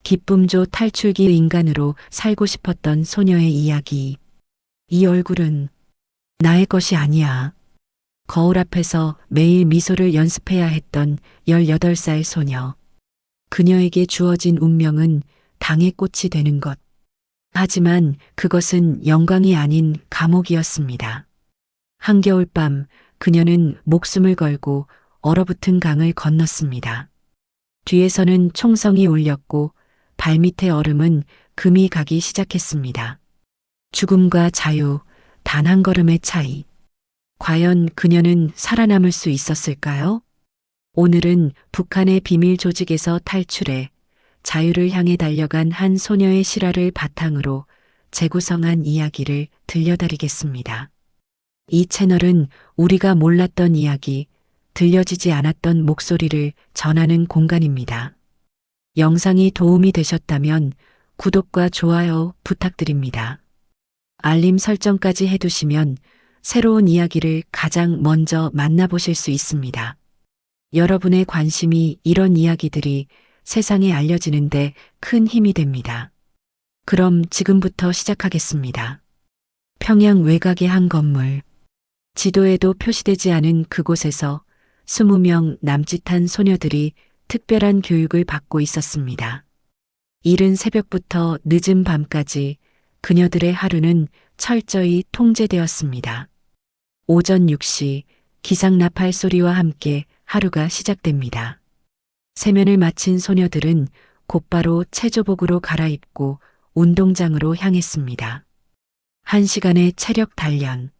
기쁨조 탈출기 인간으로 살고 싶었던 소녀의 이야기. 이 얼굴은 나의 것이 아니야. 거울 앞에서 매일 미소를 연습해야 했던 18살 소녀. 그녀에게 주어진 운명은 당의 꽃이 되는 것. 하지만 그것은 영광이 아닌 감옥이었습니다. 한겨울 밤 그녀는 목숨을 걸고 얼어붙은 강을 건넜습니다. 뒤에서는 총성이 울렸고 발밑의 얼음은 금이 가기 시작했습니다. 죽음과 자유, 단 한 걸음의 차이. 과연 그녀는 살아남을 수 있었을까요? 오늘은 북한의 비밀 조직에서 탈출해 자유를 향해 달려간 한 소녀의 실화를 바탕으로 재구성한 이야기를 들려드리겠습니다. 이 채널은 우리가 몰랐던 이야기, 들려지지 않았던 목소리를 전하는 공간입니다. 영상이 도움이 되셨다면 구독과 좋아요 부탁드립니다. 알림 설정까지 해두시면 새로운 이야기를 가장 먼저 만나보실 수 있습니다. 여러분의 관심이 이런 이야기들이 세상에 알려지는데 큰 힘이 됩니다. 그럼 지금부터 시작하겠습니다. 평양 외곽의 한 건물. 지도에도 표시되지 않은 그곳에서 20명 남짓한 소녀들이 특별한 교육을 받고 있었습니다. 이른 새벽부터 늦은 밤까지 그녀들의 하루는 철저히 통제되었습니다. 오전 6시 기상 나팔 소리와 함께 하루가 시작됩니다. 세면을 마친 소녀들은 곧바로 체조복으로 갈아입고 운동장으로 향했습니다. 1시간의 체력 단련,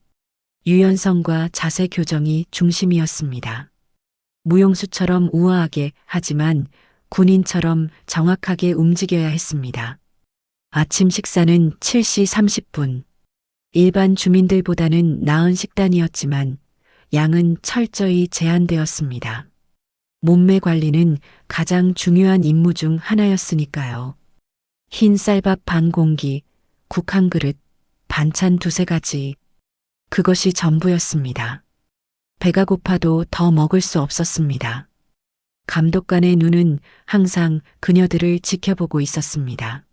유연성과 자세 교정이 중심이었습니다. 무용수처럼 우아하게 하지만 군인처럼 정확하게 움직여야 했습니다. 아침 식사는 7시 30분. 일반 주민들보다는 나은 식단이었지만 양은 철저히 제한되었습니다. 몸매 관리는 가장 중요한 임무 중 하나였으니까요. 흰 쌀밥 반 공기, 국 한 그릇, 반찬 두세 가지. 그것이 전부였습니다. 배가 고파도 더 먹을 수 없었습니다. 감독관의 눈은 항상 그녀들을 지켜보고 있었습니다.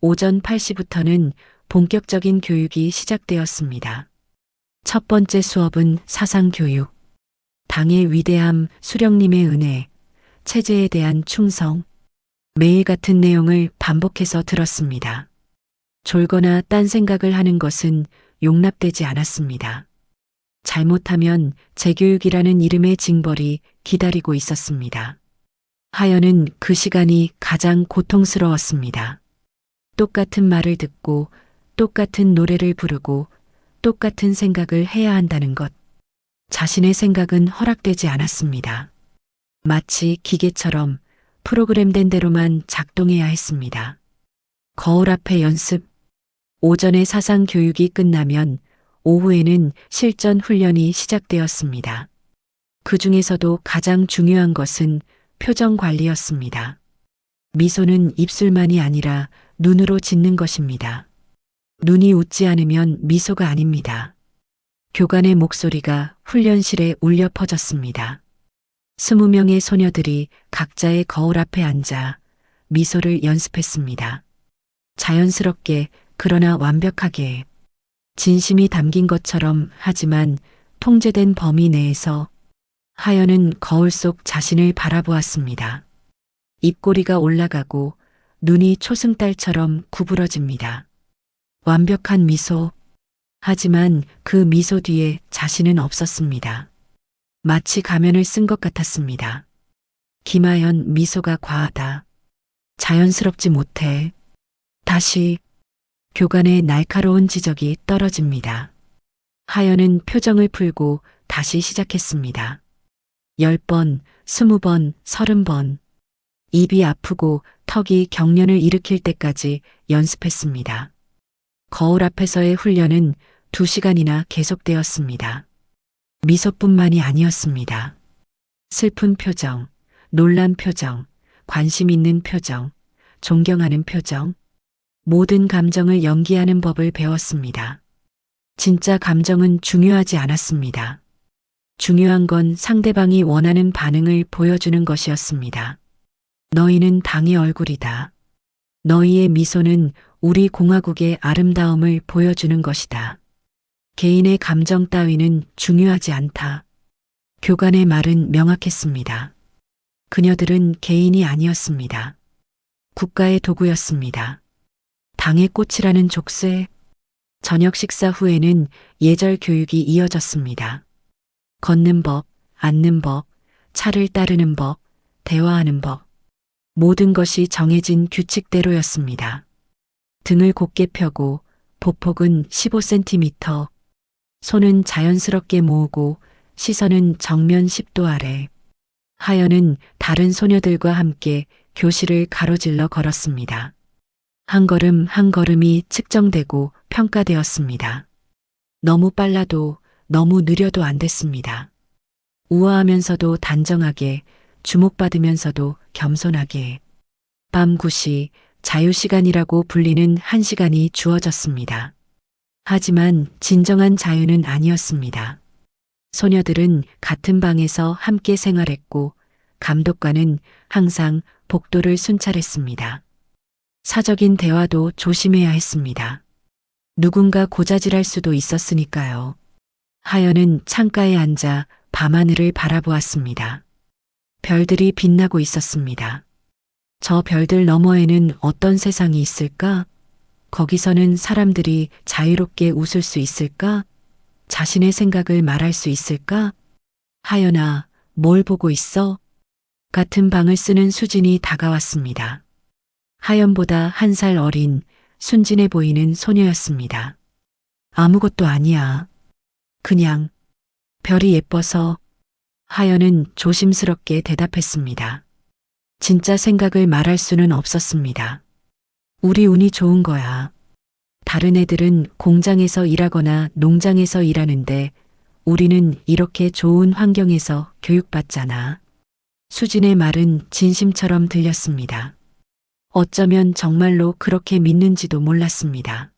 오전 8시부터는 본격적인 교육이 시작되었습니다. 첫 번째 수업은 사상교육. 당의 위대함, 수령님의 은혜, 체제에 대한 충성. 매일 같은 내용을 반복해서 들었습니다. 졸거나 딴 생각을 하는 것은 용납되지 않았습니다. 잘못하면 재교육이라는 이름의 징벌이 기다리고 있었습니다. 하연은 그 시간이 가장 고통스러웠습니다. 똑같은 말을 듣고 똑같은 노래를 부르고 똑같은 생각을 해야 한다는 것. 자신의 생각은 허락되지 않았습니다. 마치 기계처럼 프로그램된 대로만 작동해야 했습니다. 거울 앞에 연습. 오전에 사상 교육이 끝나면 오후에는 실전 훈련이 시작되었습니다. 그 중에서도 가장 중요한 것은 표정 관리였습니다. 미소는 입술만이 아니라 눈으로 짓는 것입니다. 눈이 웃지 않으면 미소가 아닙니다. 교관의 목소리가 훈련실에 울려 퍼졌습니다. 20명의 소녀들이 각자의 거울 앞에 앉아 미소를 연습했습니다. 자연스럽게 그러나 완벽하게 진심이 담긴 것처럼 하지만 통제된 범위 내에서 하연은 거울 속 자신을 바라보았습니다. 입꼬리가 올라가고 눈이 초승달처럼 구부러집니다. 완벽한 미소. 하지만 그 미소 뒤에 자신은 없었습니다. 마치 가면을 쓴 것 같았습니다. 김하연 미소가 과하다. 자연스럽지 못해. 다시 교관의 날카로운 지적이 떨어집니다. 하연은 표정을 풀고 다시 시작했습니다. 10번, 20번, 30번. 입이 아프고 턱이 경련을 일으킬 때까지 연습했습니다. 거울 앞에서의 훈련은 2시간이나 계속되었습니다. 미소뿐만이 아니었습니다. 슬픈 표정, 놀란 표정, 관심 있는 표정, 존경하는 표정. 모든 감정을 연기하는 법을 배웠습니다. 진짜 감정은 중요하지 않았습니다. 중요한 건 상대방이 원하는 반응을 보여주는 것이었습니다. 너희는 당의 얼굴이다. 너희의 미소는 우리 공화국의 아름다움을 보여주는 것이다. 개인의 감정 따위는 중요하지 않다. 교관의 말은 명확했습니다. 그녀들은 개인이 아니었습니다. 국가의 도구였습니다. 당의 꽃이라는 족쇄. 저녁 식사 후에는 예절 교육이 이어졌습니다. 걷는 법, 앉는 법, 차를 따르는 법, 대화하는 법. 모든 것이 정해진 규칙대로였습니다. 등을 곧게 펴고 보폭은 15cm, 손은 자연스럽게 모으고 시선은 정면 10도 아래. 하연은 다른 소녀들과 함께 교실을 가로질러 걸었습니다. 한 걸음 한 걸음이 측정되고 평가되었습니다. 너무 빨라도 너무 느려도 안 됐습니다. 우아하면서도 단정하게, 주목받으면서도 겸손하게. 밤 9시 자유시간이라고 불리는 1시간이 주어졌습니다. 하지만 진정한 자유는 아니었습니다. 소녀들은 같은 방에서 함께 생활했고 감독관은 항상 복도를 순찰했습니다. 사적인 대화도 조심해야 했습니다. 누군가 고자질할 수도 있었으니까요. 하연은 창가에 앉아 밤하늘을 바라보았습니다. 별들이 빛나고 있었습니다. 저 별들 너머에는 어떤 세상이 있을까? 거기서는 사람들이 자유롭게 웃을 수 있을까? 자신의 생각을 말할 수 있을까? 하연아, 뭘 보고 있어? 같은 방을 쓰는 수진이 다가왔습니다. 하연보다 1살 어린 순진해 보이는 소녀였습니다. 아무것도 아니야. 그냥 별이 예뻐서. 하연은 조심스럽게 대답했습니다. 진짜 생각을 말할 수는 없었습니다. 우리 운이 좋은 거야. 다른 애들은 공장에서 일하거나 농장에서 일하는데 우리는 이렇게 좋은 환경에서 교육받잖아. 수진의 말은 진심처럼 들렸습니다. 어쩌면 정말로 그렇게 믿는지도 몰랐습니다.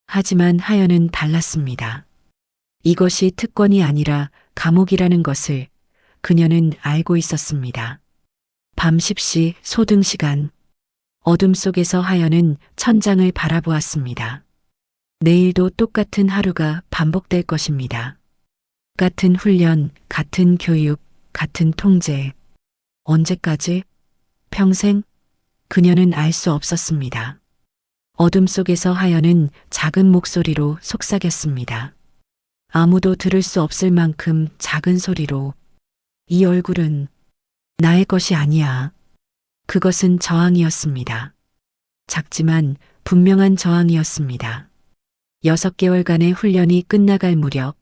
하지만 하연은 달랐습니다. 이것이 특권이 아니라 감옥이라는 것을 그녀는 알고 있었습니다. 밤 10시 소등 시간. 어둠 속에서 하연은 천장을 바라보았습니다. 내일도 똑같은 하루가 반복될 것입니다. 같은 훈련, 같은 교육, 같은 통제. 언제까지? 평생? 그녀는 알 수 없었습니다. 어둠 속에서 하연은 작은 목소리로 속삭였습니다. 아무도 들을 수 없을 만큼 작은 소리로. 이 얼굴은 나의 것이 아니야. 그것은 저항이었습니다. 작지만 분명한 저항이었습니다. 6개월간의 훈련이 끝나갈 무렵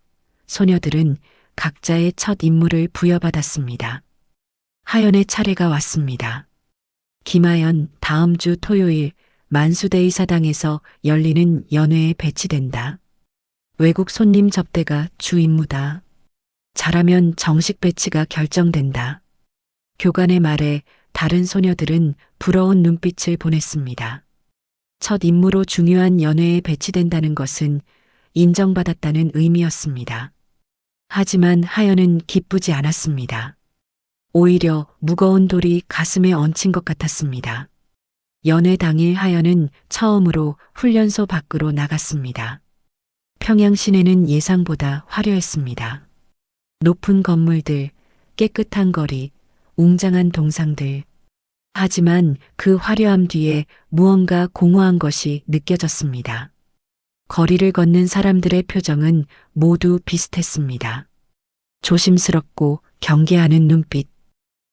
소녀들은 각자의 첫 임무를 부여받았습니다. 하연의 차례가 왔습니다. 김하연, 다음 주 토요일 만수대의 사당에서 열리는 연회에 배치된다. 외국 손님 접대가 주 임무다. 잘하면 정식 배치가 결정된다. 교관의 말에 다른 소녀들은 부러운 눈빛을 보냈습니다. 첫 임무로 중요한 연회에 배치된다는 것은 인정받았다는 의미였습니다. 하지만 하연은 기쁘지 않았습니다. 오히려 무거운 돌이 가슴에 얹힌 것 같았습니다. 연회 당일 하연은 처음으로 훈련소 밖으로 나갔습니다. 평양 시내는 예상보다 화려했습니다. 높은 건물들, 깨끗한 거리, 웅장한 동상들. 하지만 그 화려함 뒤에 무언가 공허한 것이 느껴졌습니다. 거리를 걷는 사람들의 표정은 모두 비슷했습니다. 조심스럽고 경계하는 눈빛.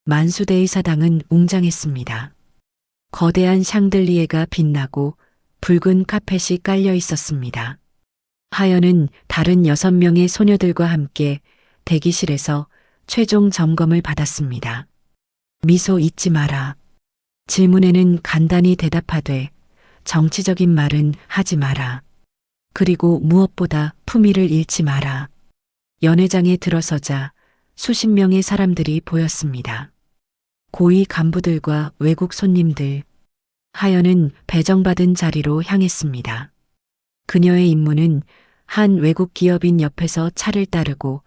만수대의 사당은 웅장했습니다. 거대한 샹들리에가 빛나고 붉은 카펫이 깔려 있었습니다. 하연은 다른 6명의 소녀들과 함께 대기실에서 최종 점검을 받았습니다. 미소 잊지 마라. 질문에는 간단히 대답하되 정치적인 말은 하지 마라. 그리고 무엇보다 품위를 잃지 마라. 연회장에 들어서자 수십 명의 사람들이 보였습니다. 고위 간부들과 외국 손님들. 하연은 배정받은 자리로 향했습니다. 그녀의 임무는 한 외국 기업인 옆에서 차를 따르고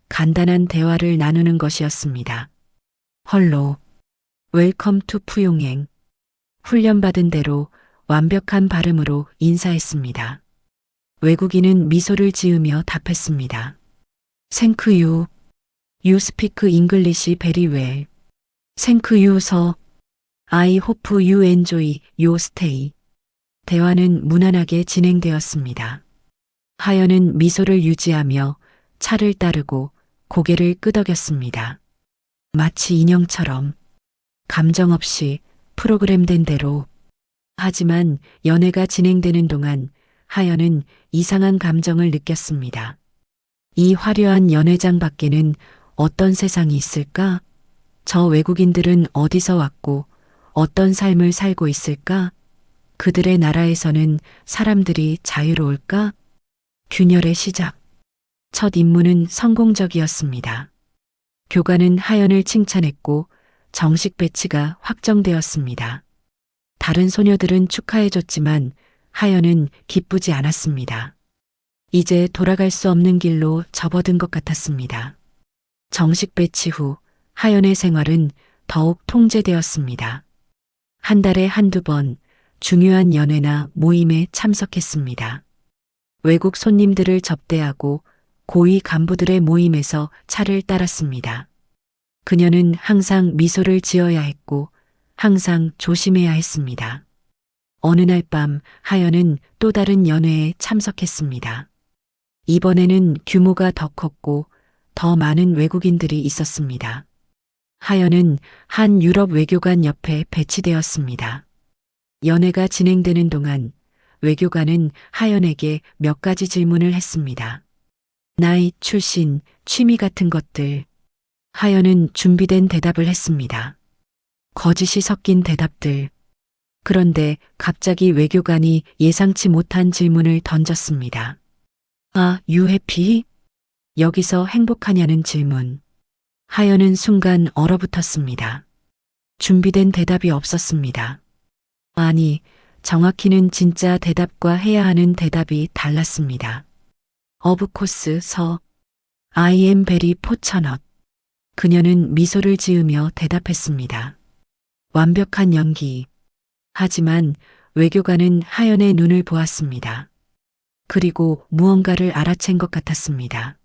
간단한 대화를 나누는 것이었습니다. 헐로. 웰컴 투 푸용행. 훈련받은 대로 완벽한 발음으로 인사했습니다. 외국인은 미소를 지으며 답했습니다. Thank you. You speak English very well. Thank you, sir. I hope you enjoy your stay. 대화는 무난하게 진행되었습니다. 하연은 미소를 유지하며 차를 따르고 고개를 끄덕였습니다. 마치 인형처럼 감정 없이 프로그램된 대로. 하지만 연애가 진행되는 동안 하연은 이상한 감정을 느꼈습니다. 이 화려한 연회장 밖에는 어떤 세상이 있을까? 저 외국인들은 어디서 왔고 어떤 삶을 살고 있을까? 그들의 나라에서는 사람들이 자유로울까? 균열의 시작. 첫 임무는 성공적이었습니다. 교관은 하연을 칭찬했고 정식 배치가 확정되었습니다. 다른 소녀들은 축하해줬지만 하연은 기쁘지 않았습니다. 이제 돌아갈 수 없는 길로 접어든 것 같았습니다. 정식 배치 후 하연의 생활은 더욱 통제되었습니다. 한 달에 한두 번 중요한 연회나 모임에 참석했습니다. 외국 손님들을 접대하고 고위 간부들의 모임에서 차를 따랐습니다. 그녀는 항상 미소를 지어야 했고 항상 조심해야 했습니다. 어느 날 밤 하연은 또 다른 연회에 참석했습니다. 이번에는 규모가 더 컸고 더 많은 외국인들이 있었습니다. 하연은 한 유럽 외교관 옆에 배치되었습니다. 연회가 진행되는 동안 외교관은 하연에게 몇 가지 질문을 했습니다. 나이, 출신, 취미 같은 것들. 하연은 준비된 대답을 했습니다. 거짓이 섞인 대답들. 그런데 갑자기 외교관이 예상치 못한 질문을 던졌습니다. 아, you happy? 여기서 행복하냐는 질문. 하연은 순간 얼어붙었습니다. 준비된 대답이 없었습니다. 아니, 정확히는 진짜 대답과 해야 하는 대답이 달랐습니다. Of course, sir. I am very fortunate. 그녀는 미소를 지으며 대답했습니다. 완벽한 연기. 하지만 외교관은 하연의 눈을 보았습니다. 그리고 무언가를 알아챈 것 같았습니다.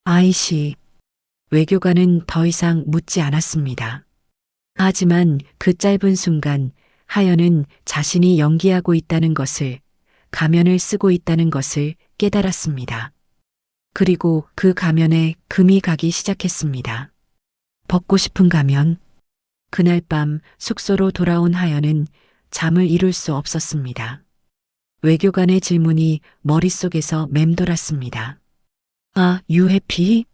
아이씨. 외교관은 더 이상 묻지 않았습니다. 하지만 그 짧은 순간 하연은 자신이 연기하고 있다는 것을, 가면을 쓰고 있다는 것을 깨달았습니다. 그리고 그 가면에 금이 가기 시작했습니다. 벗고 싶은 가면. 그날 밤 숙소로 돌아온 하연은 잠을 이룰 수 없었습니다. 외교관의 질문이 머릿속에서 맴돌았습니다. 아, you happy?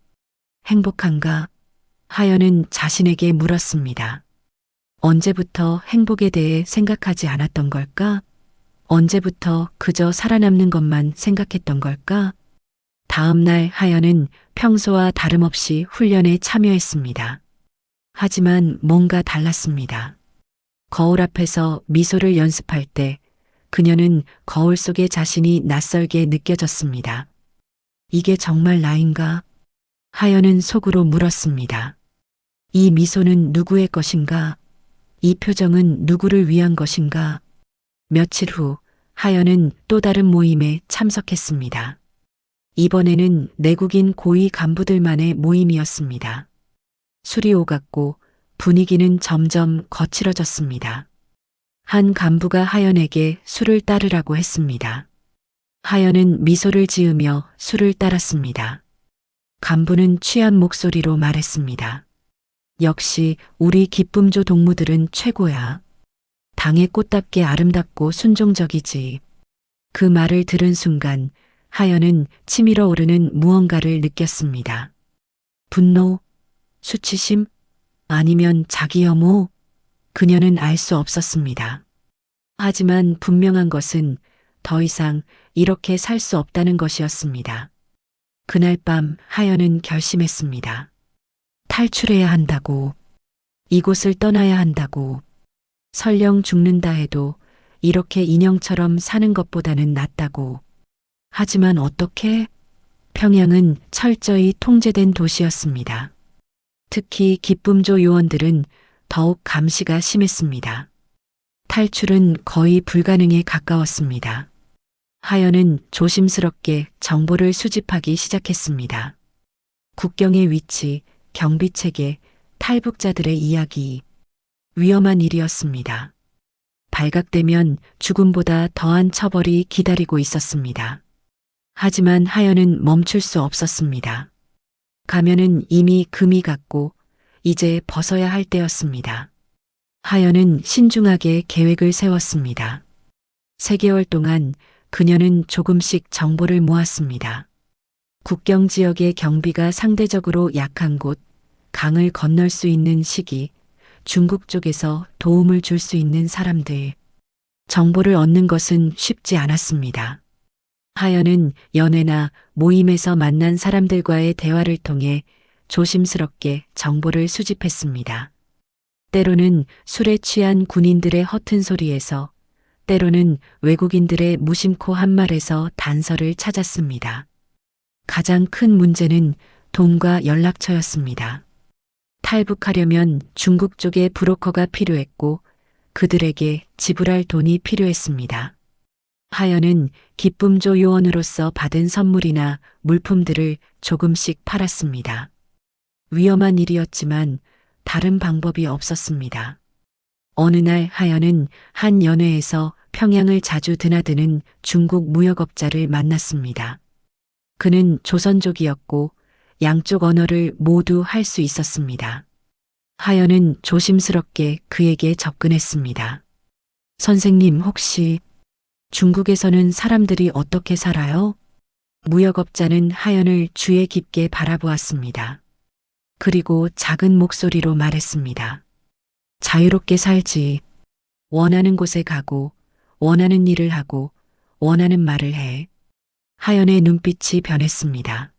행복한가? 하연은 자신에게 물었습니다. 언제부터 행복에 대해 생각하지 않았던 걸까? 언제부터 그저 살아남는 것만 생각했던 걸까? 다음 날 하연은 평소와 다름없이 훈련에 참여했습니다. 하지만 뭔가 달랐습니다. 거울 앞에서 미소를 연습할 때 그녀는 거울 속의 자신이 낯설게 느껴졌습니다. 이게 정말 나인가? 하연은 속으로 물었습니다. 이 미소는 누구의 것인가? 이 표정은 누구를 위한 것인가? 며칠 후 하연은 또 다른 모임에 참석했습니다. 이번에는 내국인 고위 간부들만의 모임이었습니다. 술이 오갔고 분위기는 점점 거칠어졌습니다. 한 간부가 하연에게 술을 따르라고 했습니다. 하연은 미소를 지으며 술을 따랐습니다. 간부는 취한 목소리로 말했습니다. 역시 우리 기쁨조 동무들은 최고야. 당의 꽃답게 아름답고 순종적이지. 그 말을 들은 순간 하연은 치밀어 오르는 무언가를 느꼈습니다. 분노, 수치심, 아니면 자기 혐오? 그녀는 알 수 없었습니다. 하지만 분명한 것은 더 이상 이렇게 살 수 없다는 것이었습니다. 그날 밤 하연은 결심했습니다. 탈출해야 한다고. 이곳을 떠나야 한다고. 설령 죽는다 해도 이렇게 인형처럼 사는 것보다는 낫다고. 하지만 어떻게? 평양은 철저히 통제된 도시였습니다. 특히 기쁨조 요원들은 더욱 감시가 심했습니다. 탈출은 거의 불가능에 가까웠습니다. 하연은 조심스럽게 정보를 수집하기 시작했습니다. 국경의 위치, 경비체계, 탈북자들의 이야기. 위험한 일이었습니다. 발각되면 죽음보다 더한 처벌이 기다리고 있었습니다. 하지만 하연은 멈출 수 없었습니다. 가면은 이미 금이 갔고 이제 벗어야 할 때였습니다. 하연은 신중하게 계획을 세웠습니다. 3개월 동안 그녀는 조금씩 정보를 모았습니다. 국경 지역의 경비가 상대적으로 약한 곳, 강을 건널 수 있는 시기, 중국 쪽에서 도움을 줄 수 있는 사람들. 정보를 얻는 것은 쉽지 않았습니다. 하연은 연애나 모임에서 만난 사람들과의 대화를 통해 조심스럽게 정보를 수집했습니다. 때로는 술에 취한 군인들의 허튼 소리에서, 때로는 외국인들의 무심코 한 말에서 단서를 찾았습니다. 가장 큰 문제는 돈과 연락처였습니다. 탈북하려면 중국 쪽에 브로커가 필요했고 그들에게 지불할 돈이 필요했습니다. 하연은 기쁨조 요원으로서 받은 선물이나 물품들을 조금씩 팔았습니다. 위험한 일이었지만 다른 방법이 없었습니다. 어느 날 하연은 한 연회에서 평양을 자주 드나드는 중국 무역업자를 만났습니다. 그는 조선족이었고 양쪽 언어를 모두 할 수 있었습니다. 하연은 조심스럽게 그에게 접근했습니다. 선생님, 혹시 중국에서는 사람들이 어떻게 살아요? 무역업자는 하연을 주의 깊게 바라보았습니다. 그리고 작은 목소리로 말했습니다. 자유롭게 살지. 원하는 곳에 가고, 원하는 일을 하고, 원하는 말을 해. 하연의 눈빛이 변했습니다.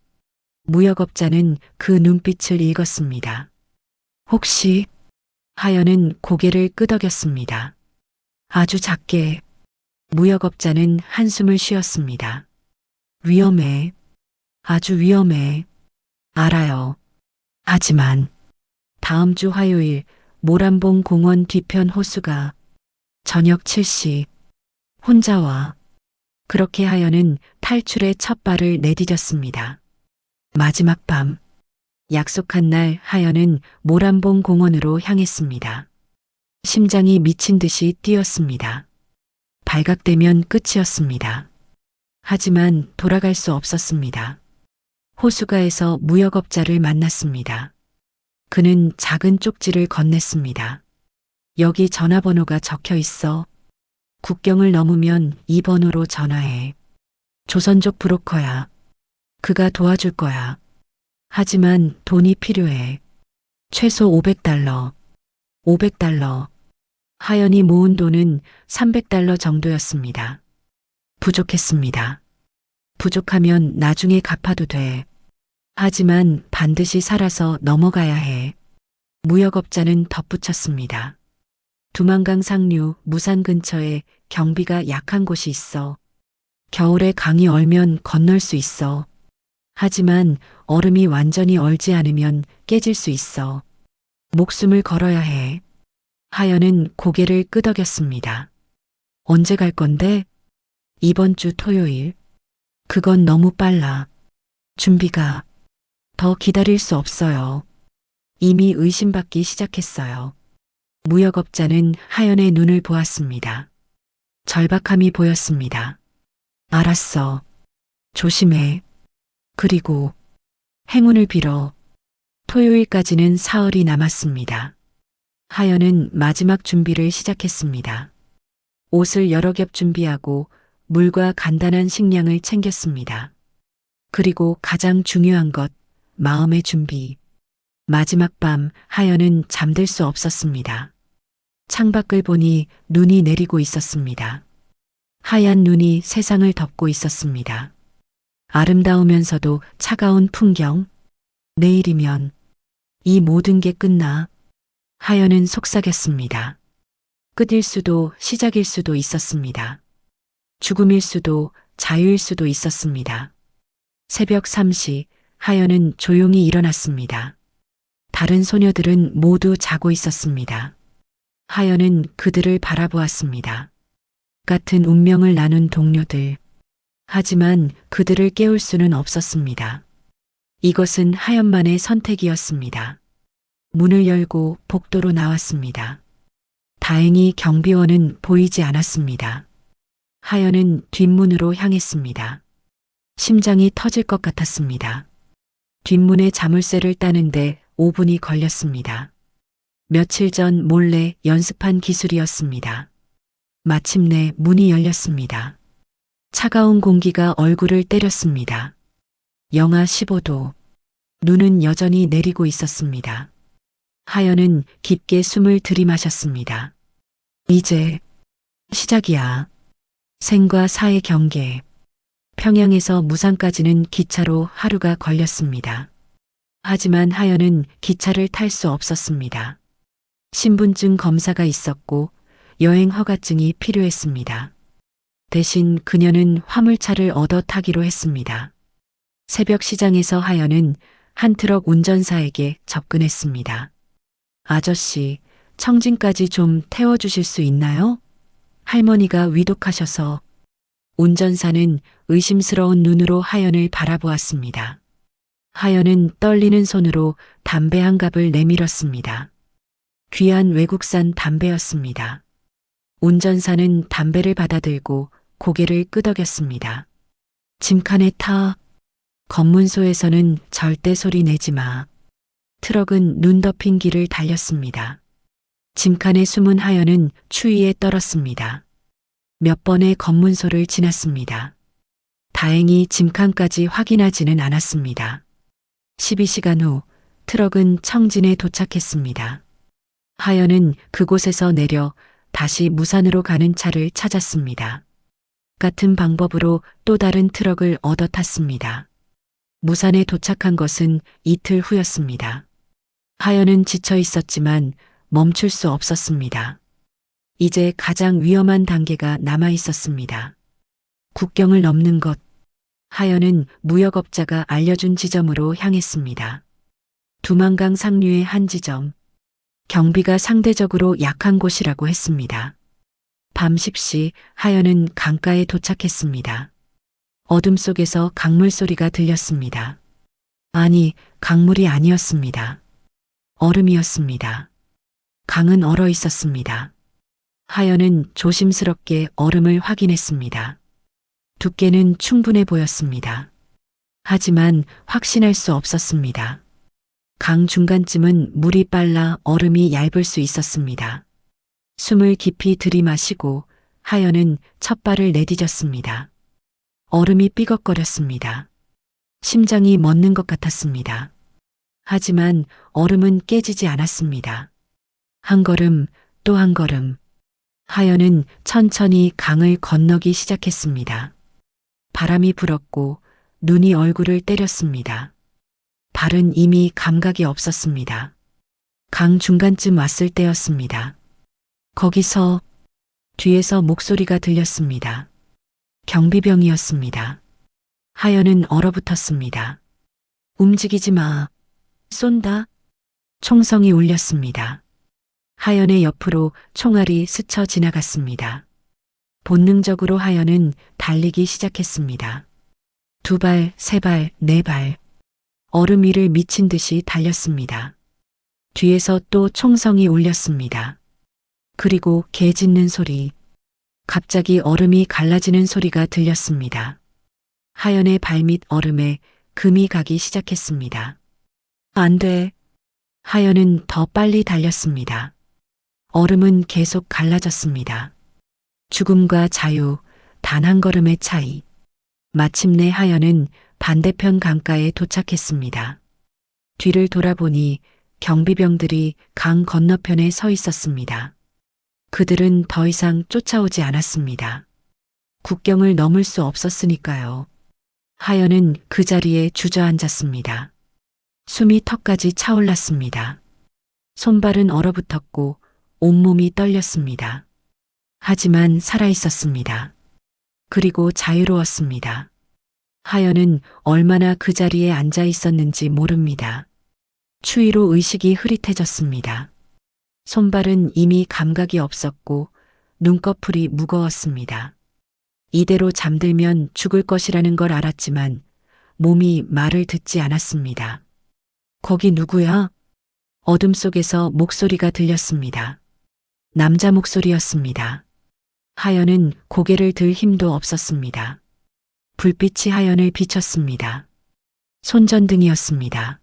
무역업자는 그 눈빛을 읽었습니다. 혹시 하연은 고개를 끄덕였습니다. 아주 작게. 무역업자는 한숨을 쉬었습니다. 위험해. 아주 위험해. 알아요. 하지만 다음 주 화요일 모란봉 공원 뒤편 호수가 저녁 7시 혼자 와. 그렇게 하연은 탈출의 첫 발을 내디뎠습니다. 마지막 밤, 약속한 날 하연은 모란봉 공원으로 향했습니다. 심장이 미친 듯이 뛰었습니다. 발각되면 끝이었습니다. 하지만 돌아갈 수 없었습니다. 호수가에서 무역업자를 만났습니다. 그는 작은 쪽지를 건넸습니다. 여기 전화번호가 적혀 있어. 국경을 넘으면 이 번호로 전화해. 조선족 브로커야. 그가 도와줄 거야. 하지만 돈이 필요해. 최소 500달러. 500달러. 하연이 모은 돈은 300달러 정도였습니다. 부족했습니다. 부족하면 나중에 갚아도 돼. 하지만 반드시 살아서 넘어가야 해. 무역업자는 덧붙였습니다. 두만강 상류 무산 근처에 경비가 약한 곳이 있어. 겨울에 강이 얼면 건널 수 있어. 하지만 얼음이 완전히 얼지 않으면 깨질 수 있어. 목숨을 걸어야 해. 하연은 고개를 끄덕였습니다. 언제 갈 건데? 이번 주 토요일. 그건 너무 빨라. 준비가. 더 기다릴 수 없어요. 이미 의심받기 시작했어요. 무역업자는 하연의 눈을 보았습니다. 절박함이 보였습니다. 알았어. 조심해. 그리고 행운을 빌어. 토요일까지는 사흘이 남았습니다. 하연은 마지막 준비를 시작했습니다. 옷을 여러 겹 준비하고 물과 간단한 식량을 챙겼습니다. 그리고 가장 중요한 것, 마음의 준비. 마지막 밤 하연은 잠들 수 없었습니다. 창밖을 보니 눈이 내리고 있었습니다. 하얀 눈이 세상을 덮고 있었습니다. 아름다우면서도 차가운 풍경. 내일이면 이 모든 게 끝나. 하연은 속삭였습니다. 끝일 수도 시작일 수도 있었습니다. 죽음일 수도 자유일 수도 있었습니다. 새벽 3시 하연은 조용히 일어났습니다. 다른 소녀들은 모두 자고 있었습니다. 하연은 그들을 바라보았습니다. 같은 운명을 나눈 동료들. 하지만 그들을 깨울 수는 없었습니다. 이것은 하연만의 선택이었습니다. 문을 열고 복도로 나왔습니다. 다행히 경비원은 보이지 않았습니다. 하연은 뒷문으로 향했습니다. 심장이 터질 것 같았습니다. 뒷문에 자물쇠를 따는데 5분이 걸렸습니다. 며칠 전 몰래 연습한 기술이었습니다. 마침내 문이 열렸습니다. 차가운 공기가 얼굴을 때렸습니다. 영하 15도. 눈은 여전히 내리고 있었습니다. 하연은 깊게 숨을 들이마셨습니다. 이제 시작이야. 생과 사의 경계. 평양에서 무산까지는 기차로 하루가 걸렸습니다. 하지만 하연은 기차를 탈 수 없었습니다. 신분증 검사가 있었고 여행 허가증이 필요했습니다. 대신 그녀는 화물차를 얻어 타기로 했습니다. 새벽 시장에서 하연은 한 트럭 운전사에게 접근했습니다. 아저씨, 청진까지 좀 태워주실 수 있나요? 할머니가 위독하셔서. 운전사는 의심스러운 눈으로 하연을 바라보았습니다. 하연은 떨리는 손으로 담배 한 갑을 내밀었습니다. 귀한 외국산 담배였습니다. 운전사는 담배를 받아들고 고개를 끄덕였습니다. 짐칸에 타. 검문소에서는 절대 소리 내지 마. 트럭은 눈 덮인 길을 달렸습니다. 짐칸에 숨은 하연은 추위에 떨었습니다. 몇 번의 검문소를 지났습니다. 다행히 짐칸까지 확인하지는 않았습니다. 12시간 후 트럭은 청진에 도착했습니다. 하연은 그곳에서 내려 다시 무산으로 가는 차를 찾았습니다. 같은 방법으로 또 다른 트럭을 얻어 탔습니다. 무산에 도착한 것은 이틀 후였습니다. 하연은 지쳐 있었지만 멈출 수 없었습니다. 이제 가장 위험한 단계가 남아 있었습니다. 국경을 넘는 것. 하연은 무역업자가 알려준 지점으로 향했습니다. 두만강 상류의 한 지점. 경비가 상대적으로 약한 곳이라고 했습니다. 밤 10시 하연은 강가에 도착했습니다. 어둠 속에서 강물 소리가 들렸습니다. 아니, 강물이 아니었습니다. 얼음이었습니다. 강은 얼어 있었습니다. 하연은 조심스럽게 얼음을 확인했습니다. 두께는 충분해 보였습니다. 하지만 확신할 수 없었습니다. 강 중간쯤은 물이 빨라 얼음이 얇을 수 있었습니다. 숨을 깊이 들이마시고 하연은 첫 발을 내디뎠습니다. 얼음이 삐걱거렸습니다. 심장이 멎는 것 같았습니다. 하지만 얼음은 깨지지 않았습니다. 한 걸음, 또 한 걸음. 하연은 천천히 강을 건너기 시작했습니다. 바람이 불었고 눈이 얼굴을 때렸습니다. 발은 이미 감각이 없었습니다. 강 중간쯤 왔을 때였습니다. 거기서 뒤에서 목소리가 들렸습니다. 경비병이었습니다. 하연은 얼어붙었습니다. 움직이지 마. 쏜다. 총성이 울렸습니다. 하연의 옆으로 총알이 스쳐 지나갔습니다. 본능적으로 하연은 달리기 시작했습니다. 2발, 3발, 4발. 얼음 위를 미친 듯이 달렸습니다. 뒤에서 또 총성이 울렸습니다. 그리고 개 짖는 소리. 갑자기 얼음이 갈라지는 소리가 들렸습니다. 하연의 발밑 얼음에 금이 가기 시작했습니다. 안 돼. 하연은 더 빨리 달렸습니다. 얼음은 계속 갈라졌습니다. 죽음과 자유, 단 한 걸음의 차이. 마침내 하연은 반대편 강가에 도착했습니다. 뒤를 돌아보니 경비병들이 강 건너편에 서 있었습니다. 그들은 더 이상 쫓아오지 않았습니다. 국경을 넘을 수 없었으니까요. 하연은 그 자리에 주저앉았습니다. 숨이 턱까지 차올랐습니다. 손발은 얼어붙었고 온몸이 떨렸습니다. 하지만 살아있었습니다. 그리고 자유로웠습니다. 하연은 얼마나 그 자리에 앉아 있었는지 모릅니다. 추위로 의식이 흐릿해졌습니다. 손발은 이미 감각이 없었고 눈꺼풀이 무거웠습니다. 이대로 잠들면 죽을 것이라는 걸 알았지만 몸이 말을 듣지 않았습니다. 거기 누구야? 어둠 속에서 목소리가 들렸습니다. 남자 목소리였습니다. 하연은 고개를 들 힘도 없었습니다. 불빛이 하연을 비쳤습니다. 손전등이었습니다.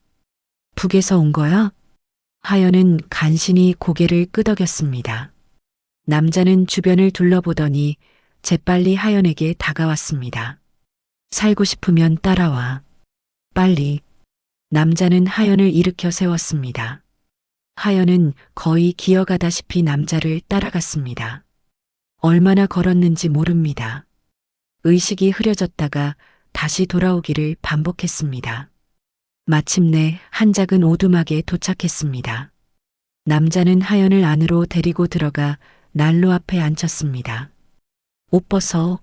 북에서 온 거야? 하연은 간신히 고개를 끄덕였습니다. 남자는 주변을 둘러보더니 재빨리 하연에게 다가왔습니다. 살고 싶으면 따라와. 빨리. 남자는 하연을 일으켜 세웠습니다. 하연은 거의 기어가다시피 남자를 따라갔습니다. 얼마나 걸었는지 모릅니다. 의식이 흐려졌다가 다시 돌아오기를 반복했습니다. 마침내 한 작은 오두막에 도착했습니다. 남자는 하연을 안으로 데리고 들어가 난로 앞에 앉혔습니다. 옷 벗어.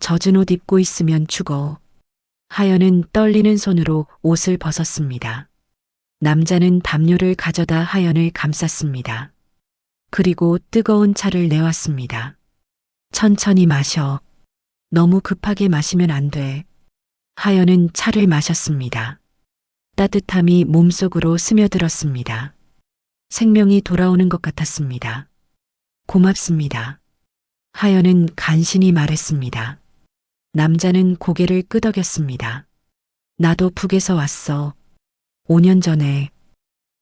젖은 옷 입고 있으면 죽어. 하연은 떨리는 손으로 옷을 벗었습니다. 남자는 담요를 가져다 하연을 감쌌습니다. 그리고 뜨거운 차를 내왔습니다. 천천히 마셔. 너무 급하게 마시면 안 돼. 하연은 차를 마셨습니다. 따뜻함이 몸속으로 스며들었습니다. 생명이 돌아오는 것 같았습니다. 고맙습니다. 하연은 간신히 말했습니다. 남자는 고개를 끄덕였습니다. 나도 북에서 왔어. 5년 전에.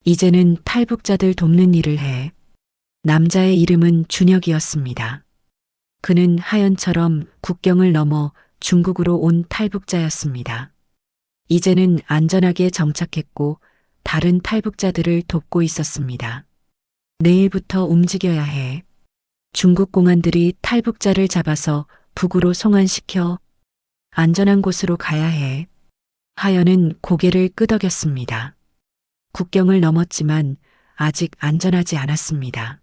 이제는 탈북자들 돕는 일을 해. 남자의 이름은 준혁이었습니다. 그는 하연처럼 국경을 넘어 중국으로 온 탈북자였습니다. 이제는 안전하게 정착했고 다른 탈북자들을 돕고 있었습니다. 내일부터 움직여야 해. 중국 공안들이 탈북자를 잡아서 북으로 송환시켜 안전한 곳으로 가야 해. 하연은 고개를 끄덕였습니다. 국경을 넘었지만 아직 안전하지 않았습니다.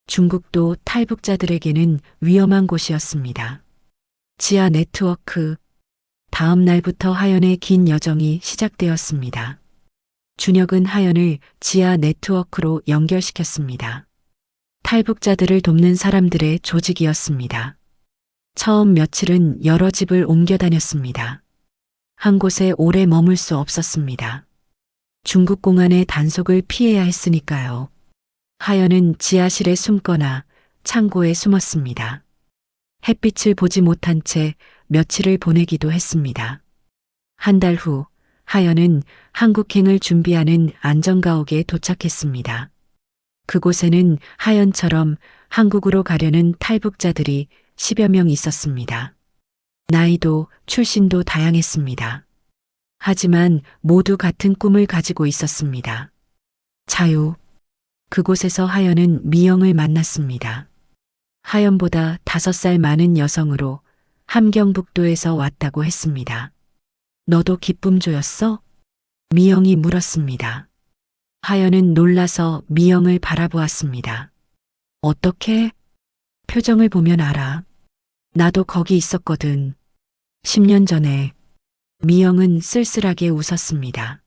중국도 탈북자들에게는 위험한 곳이었습니다. 지하 네트워크. 다음 날부터 하연의 긴 여정이 시작되었습니다. 준혁은 하연을 지하 네트워크로 연결시켰습니다. 탈북자들을 돕는 사람들의 조직이었습니다. 처음 며칠은 여러 집을 옮겨 다녔습니다. 한 곳에 오래 머물 수 없었습니다. 중국 공안의 단속을 피해야 했으니까요. 하연은 지하실에 숨거나 창고에 숨었습니다. 햇빛을 보지 못한 채 며칠을 보내기도 했습니다. 한 달 후 하연은 한국행을 준비하는 안전가옥에 도착했습니다. 그곳에는 하연처럼 한국으로 가려는 탈북자들이 10여 명 있었습니다. 나이도 출신도 다양했습니다. 하지만 모두 같은 꿈을 가지고 있었습니다. 자유. 그곳에서 하연은 미영을 만났습니다. 하연보다 5살 많은 여성으로 함경북도에서 왔다고 했습니다. 너도 기쁨조였어? 미영이 물었습니다. 하연은 놀라서 미영을 바라보았습니다. 어떻게? 표정을 보면 알아. 나도 거기 있었거든. 10년 전에. 미영은 쓸쓸하게 웃었습니다.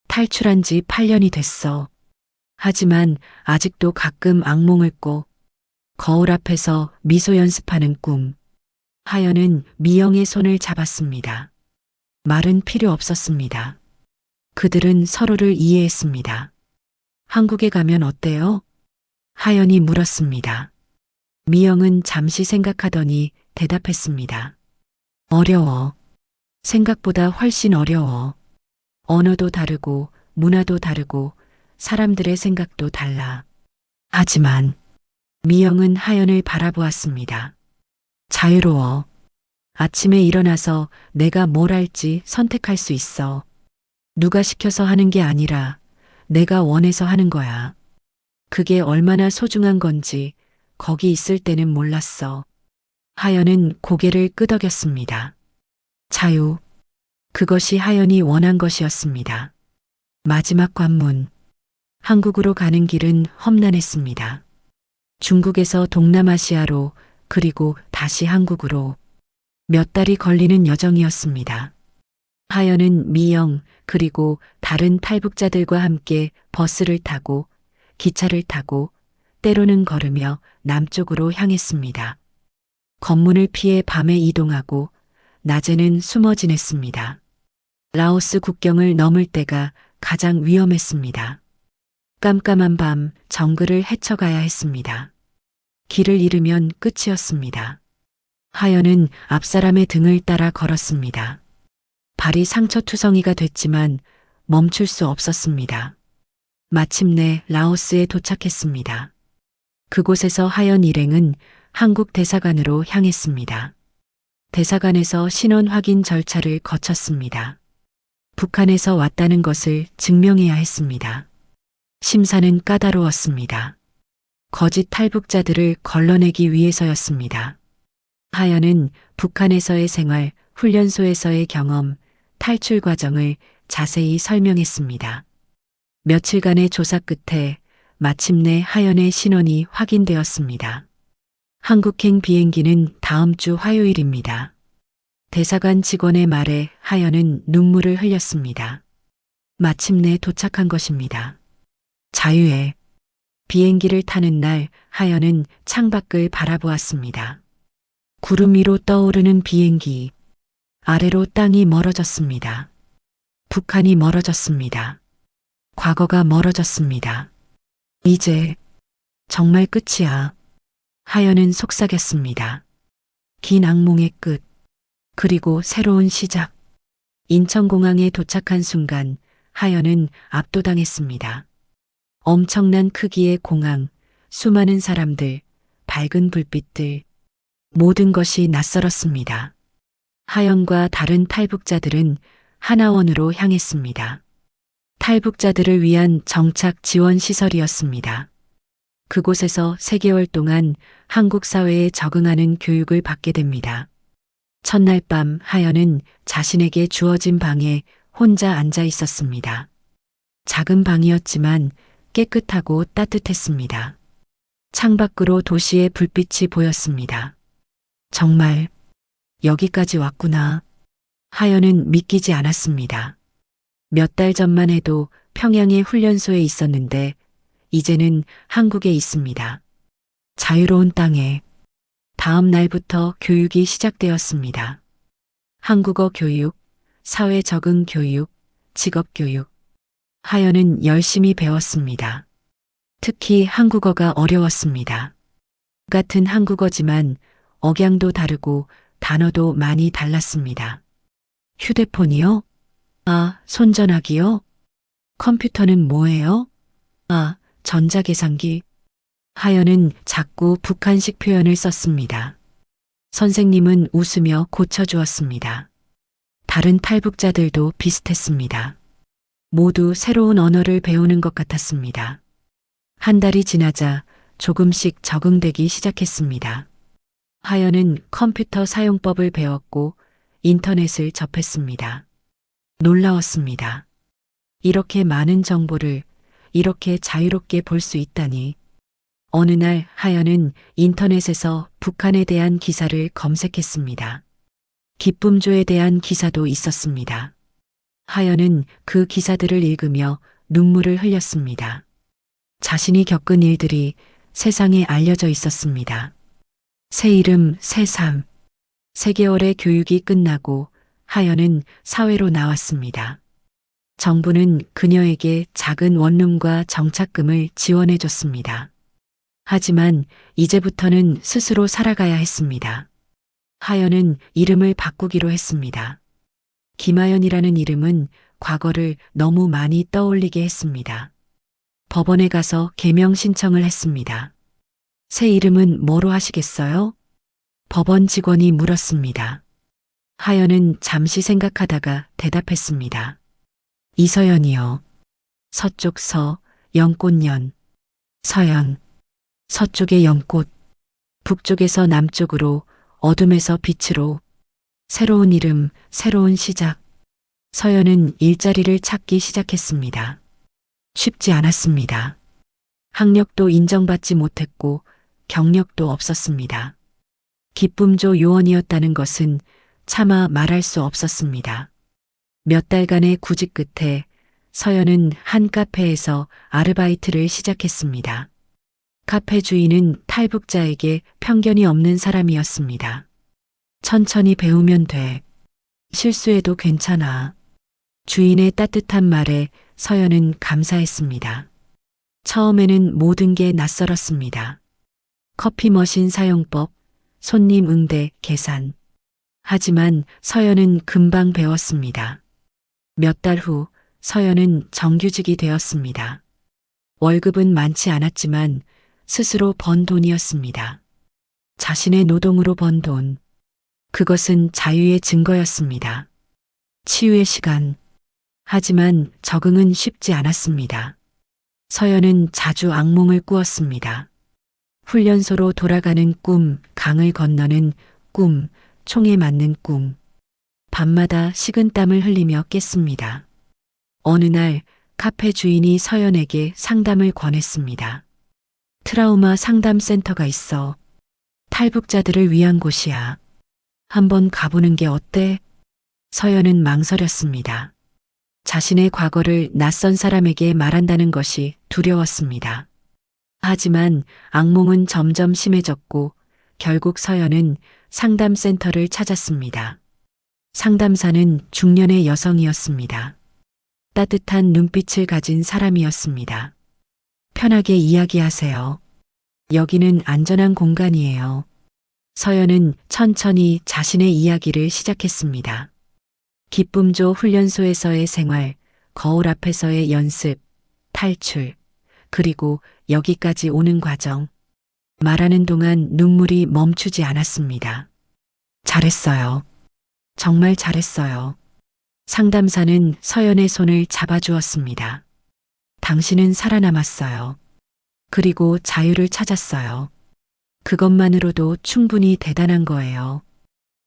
탈출한 지 8년이 됐어. 하지만 아직도 가끔 악몽을 꿔. 거울 앞에서 미소 연습하는 꿈. 하연은 미영의 손을 잡았습니다. 말은 필요 없었습니다. 그들은 서로를 이해했습니다. 한국에 가면 어때요? 하연이 물었습니다. 미영은 잠시 생각하더니 대답했습니다. 어려워. 생각보다 훨씬 어려워. 언어도 다르고 문화도 다르고 사람들의 생각도 달라. 하지만 미영은 하연을 바라보았습니다. 자유로워. 아침에 일어나서 내가 뭘 할지 선택할 수 있어. 누가 시켜서 하는 게 아니라 내가 원해서 하는 거야. 그게 얼마나 소중한 건지 거기 있을 때는 몰랐어. 하연은 고개를 끄덕였습니다. 자유. 그것이 하연이 원한 것이었습니다. 마지막 관문. 한국으로 가는 길은 험난했습니다. 중국에서 동남아시아로 그리고 다시 한국으로 몇 달이 걸리는 여정이었습니다. 하연은 미영 그리고 다른 탈북자들과 함께 버스를 타고 기차를 타고 때로는 걸으며 남쪽으로 향했습니다. 검문을 피해 밤에 이동하고 낮에는 숨어 지냈습니다. 라오스 국경을 넘을 때가 가장 위험했습니다. 깜깜한 밤 정글을 헤쳐가야 했습니다. 길을 잃으면 끝이었습니다. 하연은 앞사람의 등을 따라 걸었습니다. 발이 상처투성이가 됐지만 멈출 수 없었습니다. 마침내 라오스에 도착했습니다. 그곳에서 하연 일행은 한국 대사관으로 향했습니다. 대사관에서 신원 확인 절차를 거쳤습니다. 북한에서 왔다는 것을 증명해야 했습니다. 심사는 까다로웠습니다. 거짓 탈북자들을 걸러내기 위해서였습니다. 하연은 북한에서의 생활, 훈련소에서의 경험, 탈출 과정을 자세히 설명했습니다. 며칠간의 조사 끝에 마침내 하연의 신원이 확인되었습니다. 한국행 비행기는 다음 주 화요일입니다. 대사관 직원의 말에 하연은 눈물을 흘렸습니다. 마침내 도착한 것입니다. 자유에 비행기를 타는 날 하연은 창밖을 바라보았습니다. 구름 위로 떠오르는 비행기. 아래로 땅이 멀어졌습니다. 북한이 멀어졌습니다. 과거가 멀어졌습니다. 이제 정말 끝이야. 하연은 속삭였습니다. 긴 악몽의 끝. 그리고 새로운 시작. 인천공항에 도착한 순간 하연은 압도당했습니다. 엄청난 크기의 공항, 수많은 사람들, 밝은 불빛들, 모든 것이 낯설었습니다. 하연과 다른 탈북자들은 하나원으로 향했습니다. 탈북자들을 위한 정착 지원 시설이었습니다. 그곳에서 3개월 동안 한국 사회에 적응하는 교육을 받게 됩니다. 첫날 밤 하연은 자신에게 주어진 방에 혼자 앉아 있었습니다. 작은 방이었지만 깨끗하고 따뜻했습니다. 창밖으로 도시의 불빛이 보였습니다. 정말 여기까지 왔구나. 하연은 믿기지 않았습니다. 몇 달 전만 해도 평양의 훈련소에 있었는데 이제는 한국에 있습니다. 자유로운 땅에. 다음 날부터 교육이 시작되었습니다. 한국어 교육, 사회 적응 교육, 직업 교육. 하연은 열심히 배웠습니다. 특히 한국어가 어려웠습니다. 같은 한국어지만 억양도 다르고 단어도 많이 달랐습니다. 휴대폰이요? 아, 손전화기요? 컴퓨터는 뭐예요? 아, 전자계산기. 하연은 자꾸 북한식 표현을 썼습니다. 선생님은 웃으며 고쳐주었습니다. 다른 탈북자들도 비슷했습니다. 모두 새로운 언어를 배우는 것 같았습니다. 한 달이 지나자 조금씩 적응되기 시작했습니다. 하연은 컴퓨터 사용법을 배웠고 인터넷을 접했습니다. 놀라웠습니다. 이렇게 많은 정보를 이렇게 자유롭게 볼 수 있다니. 어느 날 하연은 인터넷에서 북한에 대한 기사를 검색했습니다. 기쁨조에 대한 기사도 있었습니다. 하연은 그 기사들을 읽으며 눈물을 흘렸습니다. 자신이 겪은 일들이 세상에 알려져 있었습니다. 새 이름, 새 삶. 3개월의 교육이 끝나고 하연은 사회로 나왔습니다. 정부는 그녀에게 작은 원룸과 정착금을 지원해 줬습니다. 하지만 이제부터는 스스로 살아가야 했습니다. 하연은 이름을 바꾸기로 했습니다. 김하연이라는 이름은 과거를 너무 많이 떠올리게 했습니다. 법원에 가서 개명 신청을 했습니다. 새 이름은 뭐로 하시겠어요? 법원 직원이 물었습니다. 하연은 잠시 생각하다가 대답했습니다. 이서연이요. 서쪽 서, 연꽃연. 서연. 서쪽의 연꽃. 북쪽에서 남쪽으로, 어둠에서 빛으로. 새로운 이름, 새로운 시작. 서연은 일자리를 찾기 시작했습니다. 쉽지 않았습니다. 학력도 인정받지 못했고 경력도 없었습니다. 기쁨조 요원이었다는 것은 차마 말할 수 없었습니다. 몇 달간의 구직 끝에 서연은 한 카페에서 아르바이트를 시작했습니다. 카페 주인은 탈북자에게 편견이 없는 사람이었습니다. 천천히 배우면 돼. 실수해도 괜찮아. 주인의 따뜻한 말에 서연은 감사했습니다. 처음에는 모든 게 낯설었습니다. 커피 머신 사용법, 손님 응대, 계산. 하지만 서연은 금방 배웠습니다. 몇 달 후 서연은 정규직이 되었습니다. 월급은 많지 않았지만 스스로 번 돈이었습니다. 자신의 노동으로 번 돈. 그것은 자유의 증거였습니다. 치유의 시간. 하지만 적응은 쉽지 않았습니다. 서연은 자주 악몽을 꾸었습니다. 훈련소로 돌아가는 꿈, 강을 건너는 꿈, 총에 맞는 꿈. 밤마다 식은땀을 흘리며 깼습니다. 어느 날 카페 주인이 서연에게 상담을 권했습니다. 트라우마 상담센터가 있어. 탈북자들을 위한 곳이야. 한번 가보는 게 어때? 서연은 망설였습니다. 자신의 과거를 낯선 사람에게 말한다는 것이 두려웠습니다. 하지만 악몽은 점점 심해졌고 결국 서연은 상담센터를 찾았습니다. 상담사는 중년의 여성이었습니다. 따뜻한 눈빛을 가진 사람이었습니다. 편하게 이야기하세요. 여기는 안전한 공간이에요. 서연은 천천히 자신의 이야기를 시작했습니다. 기쁨조 훈련소에서의 생활, 거울 앞에서의 연습, 탈출, 그리고 여기까지 오는 과정. 말하는 동안 눈물이 멈추지 않았습니다. 잘했어요. 정말 잘했어요. 상담사는 서연의 손을 잡아주었습니다. 당신은 살아남았어요. 그리고 자유를 찾았어요. 그것만으로도 충분히 대단한 거예요.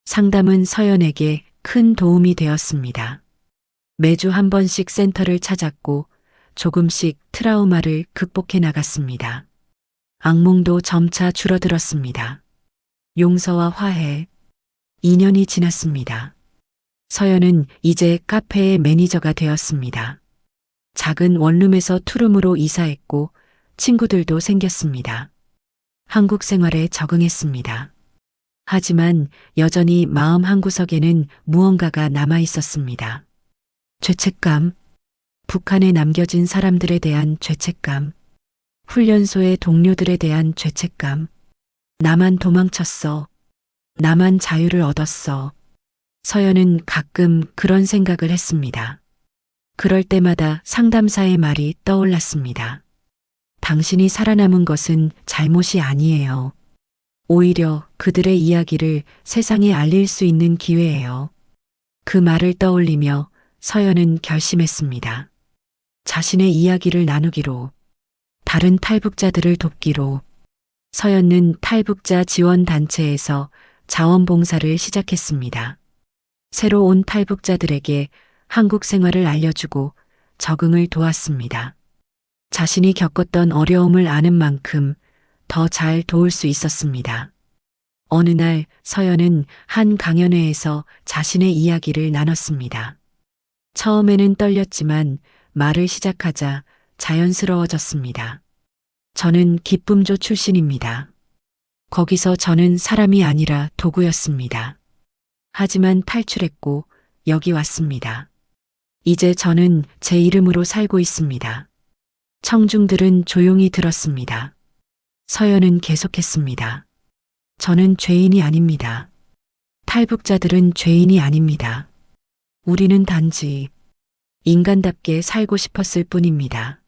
상담은 서연에게 큰 도움이 되었습니다. 매주 한 번씩 센터를 찾았고 조금씩 트라우마를 극복해 나갔습니다. 악몽도 점차 줄어들었습니다. 용서와 화해. 2년이 지났습니다. 서연은 이제 카페의 매니저가 되었습니다. 작은 원룸에서 투룸으로 이사했고 친구들도 생겼습니다. 한국 생활에 적응했습니다. 하지만 여전히 마음 한구석에는 무언가가 남아 있었습니다. 죄책감, 북한에 남겨진 사람들에 대한 죄책감, 훈련소의 동료들에 대한 죄책감, 나만 도망쳤어. 나만 자유를 얻었어. 서연은 가끔 그런 생각을 했습니다. 그럴 때마다 상담사의 말이 떠올랐습니다. 당신이 살아남은 것은 잘못이 아니에요. 오히려 그들의 이야기를 세상에 알릴 수 있는 기회예요. 그 말을 떠올리며 서연은 결심했습니다. 자신의 이야기를 나누기로, 다른 탈북자들을 돕기로. 서연은 탈북자 지원단체에서 자원봉사를 시작했습니다. 새로 온 탈북자들에게 한국 생활을 알려주고 적응을 도왔습니다. 자신이 겪었던 어려움을 아는 만큼 더 잘 도울 수 있었습니다. 어느 날 서연은 한 강연회에서 자신의 이야기를 나눴습니다. 처음에는 떨렸지만 말을 시작하자 자연스러워졌습니다. 저는 기쁨조 출신입니다. 거기서 저는 사람이 아니라 도구였습니다. 하지만 탈출했고 여기 왔습니다. 이제 저는 제 이름으로 살고 있습니다. 청중들은 조용히 들었습니다. 서연은 계속했습니다. 저는 죄인이 아닙니다. 탈북자들은 죄인이 아닙니다. 우리는 단지 인간답게 살고 싶었을 뿐입니다.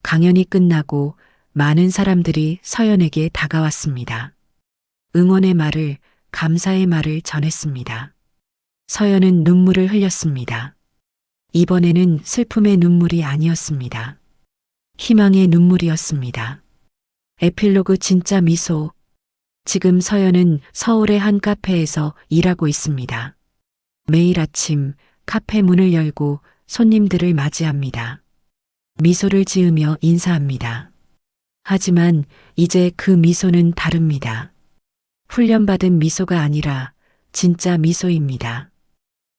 강연이 끝나고 많은 사람들이 서연에게 다가왔습니다. 응원의 말을, 감사의 말을 전했습니다. 서연은 눈물을 흘렸습니다. 이번에는 슬픔의 눈물이 아니었습니다. 희망의 눈물이었습니다. 에필로그 진짜 미소. 지금 서연은 서울의 한 카페에서 일하고 있습니다. 매일 아침 카페 문을 열고 손님들을 맞이합니다. 미소를 지으며 인사합니다. 하지만 이제 그 미소는 다릅니다. 훈련받은 미소가 아니라 진짜 미소입니다.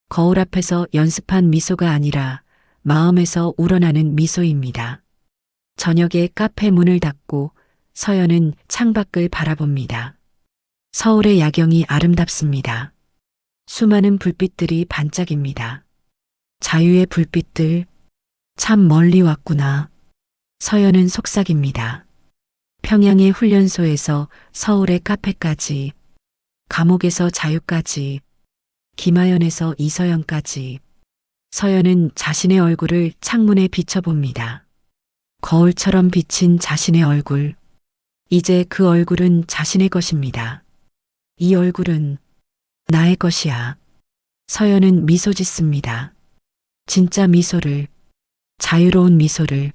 거울 앞에서 연습한 미소가 아니라 마음에서 우러나는 미소입니다. 저녁에 카페 문을 닫고 서연은 창밖을 바라봅니다. 서울의 야경이 아름답습니다. 수많은 불빛들이 반짝입니다. 자유의 불빛들, 참 멀리 왔구나. 서연은 속삭입니다. 평양의 훈련소에서 서울의 카페까지, 감옥에서 자유까지, 김하연에서 이서연까지. 서연은 자신의 얼굴을 창문에 비춰봅니다. 거울처럼 비친 자신의 얼굴. 이제 그 얼굴은 자신의 것입니다. 이 얼굴은 나의 것이야. 서연은 미소 짓습니다. 진짜 미소를, 자유로운 미소를.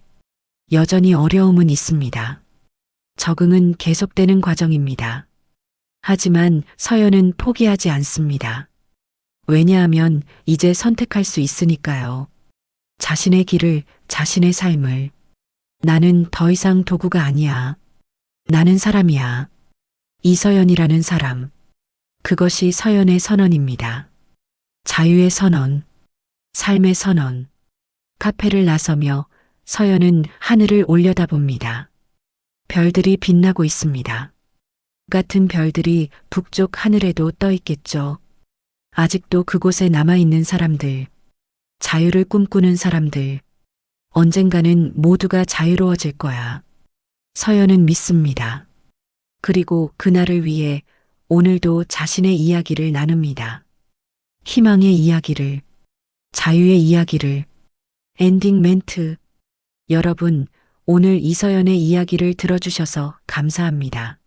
여전히 어려움은 있습니다. 적응은 계속되는 과정입니다. 하지만 서연은 포기하지 않습니다. 왜냐하면 이제 선택할 수 있으니까요. 자신의 길을, 자신의 삶을. 나는 더 이상 도구가 아니야. 나는 사람이야. 이서연이라는 사람. 그것이 서연의 선언입니다. 자유의 선언, 삶의 선언. 카페를 나서며 서연은 하늘을 올려다봅니다. 별들이 빛나고 있습니다. 같은 별들이 북쪽 하늘에도 떠 있겠죠. 아직도 그곳에 남아있는 사람들, 자유를 꿈꾸는 사람들, 언젠가는 모두가 자유로워질 거야. 서연은 믿습니다. 그리고 그날을 위해 오늘도 자신의 이야기를 나눕니다. 희망의 이야기를, 자유의 이야기를. 엔딩 멘트. 여러분, 오늘 이서연의 이야기를 들어주셔서 감사합니다.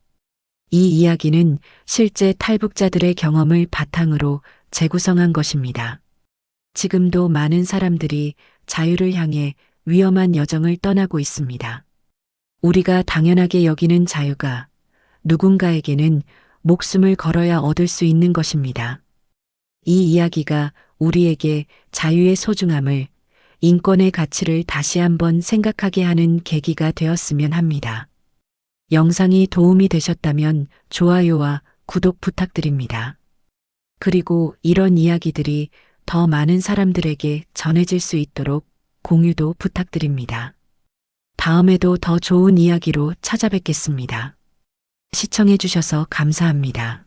이 이야기는 실제 탈북자들의 경험을 바탕으로 재구성한 것입니다. 지금도 많은 사람들이 자유를 향해 위험한 여정을 떠나고 있습니다. 우리가 당연하게 여기는 자유가 누군가에게는 목숨을 걸어야 얻을 수 있는 것입니다. 이 이야기가 우리에게 자유의 소중함을, 인권의 가치를 다시 한번 생각하게 하는 계기가 되었으면 합니다. 영상이 도움이 되셨다면 좋아요와 구독 부탁드립니다. 그리고 이런 이야기들이 더 많은 사람들에게 전해질 수 있도록 공유도 부탁드립니다. 다음에도 더 좋은 이야기로 찾아뵙겠습니다. 시청해 주셔서 감사합니다.